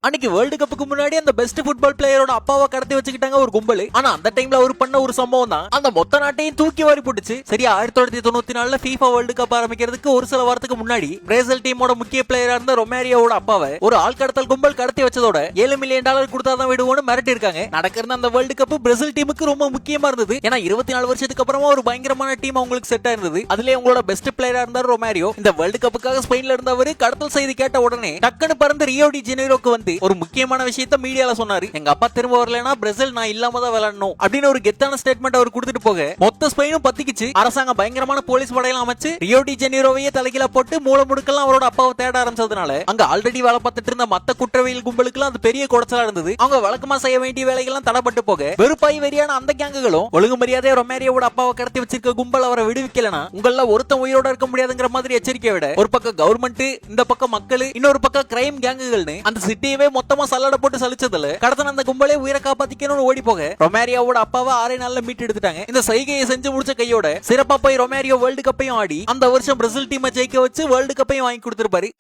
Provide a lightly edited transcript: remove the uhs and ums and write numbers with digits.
அன்னைக்கு வேர்ல்டு கப்புக்கு முன்னாடி அந்த பெஸ்ட் ஃபுட்பால் பிளேயரோட அப்பாவை கடத்தி வச்சுக்கிட்டாங்க ஒரு கும்பல். ஆனா அந்த டைம்ல அவர் பண்ண ஒரு சம்பவம் தான் அந்த மொத்த நாட்டையும் தூக்கி வாரி போட்டுச்சு. சரி, 1994 FIFA வேர்ல்டு கப் ஆரம்பிக்கிறதுக்கு ஒரு சில வாரத்துக்கு முன்னாடி பிரேசில் டீமோட முக்கிய பிளேயரா இருந்த ரொமேரியோட அப்பாவை ஒரு ஆள் கடத்தல் கும்பல் கடத்தி வச்சதோட $7 மில்லியன் கொடுத்தாதான் விடுவோம்னு மிரட்டி இருக்காங்க. நடக்கிற அந்த வேர்ல்டு கப் பிரேசில் டீமுக்கு ரொம்ப முக்கியமா இருந்தது. ஏன்னா 24 வருஷத்துக்கு அப்புறமா ஒரு பயங்கரமான டீம் அவங்களுக்கு செட் ஆயிருந்தது. அதுல அவங்களோட பெஸ்ட் பிளேயரா இருந்தார் ரொமேரியோ. இந்த வேர்ல்டு கப்புக்காக ஸ்பெயின்ல இருந்தவர் கடத்தல் செய்தி கேட்ட உடனே டக்குன்னு பறந்து ரியோ டி ஜெனீரோக்கு வந்து ஒரு முக்கியமான விஷயத்தை மீடியால சொன்னாரு. எங்க அப்பா திரும்ப வரலனா பிரேசில் நான் இல்லாம தான் விளையாடணும் அப்படின்னு ஒரு கெத்தான ஸ்டேட்மெண்ட் அவர் கொடுத்துட்டு போக மொத்த ஸ்பெயினும் பத்திக்கிச்சு. அரசாங்கம் பயங்கரமான போலீஸ் படையெல்லாம் அமைச்சு ரியோ டி ஜெனீரோவையே தலைகீழ போட்டு மூல முடுக்கெல்லாம் அவரோட அப்பாவை தேட ஆரம்பிச்சதுனால அங்க ஆல்ரெடி வேலை பார்த்துட்டு இருந்த மத்த குற்றவியல் கும்பலுக்குலாம் அது பெரிய குடைச்சலா இருந்தது. அவங்க வழக்கமா செய்ய வேண்டிய வேலைகள்லாம் தடப்பட்டு போக வெறுப்பாய் வெறியான அந்த கேங்குகளும் ஒழுங்கு மரியாதையா ரொமேரியோட அப்பாவை கடத்தி வச்சிருக்க கும்பல் அவரை விடுவிக்கலனா உங்கள ஒருத்தன் உயிரோட இருக்க முடியாதுங்கிற மாதிரி எச்சரிக்கை விட ஒரு பக்கம் கவர்மெண்ட், இந்த பக்கம் மக்கள், இன்னொரு பக்கம் கிரைம் கேங்குகள்னு அந்த சிட்டியவே மொத்தமா சல்லடை போட்டு சலிச்சதுல கடத்தன அந்த கும்பலே உயிரை காப்பாத்திக்கணும்னு ஓடி போக ரொமேரியோட அப்பாவை 6 நாள்ல மீட்டு எடுத்துட்டாங்க. இந்த செய்கையை செஞ்சு முடிச்ச கையோட சிறப்பா போய் ரொமேரியோ வேர்ல்டு கப்பையும் ஆடி அந்த வருஷம் பிரேசில் டீமை ஜெயிக்க வச்சு வேர்ல்டு கப்பையும் வாங்கி கொடுத்திருப்பாரு.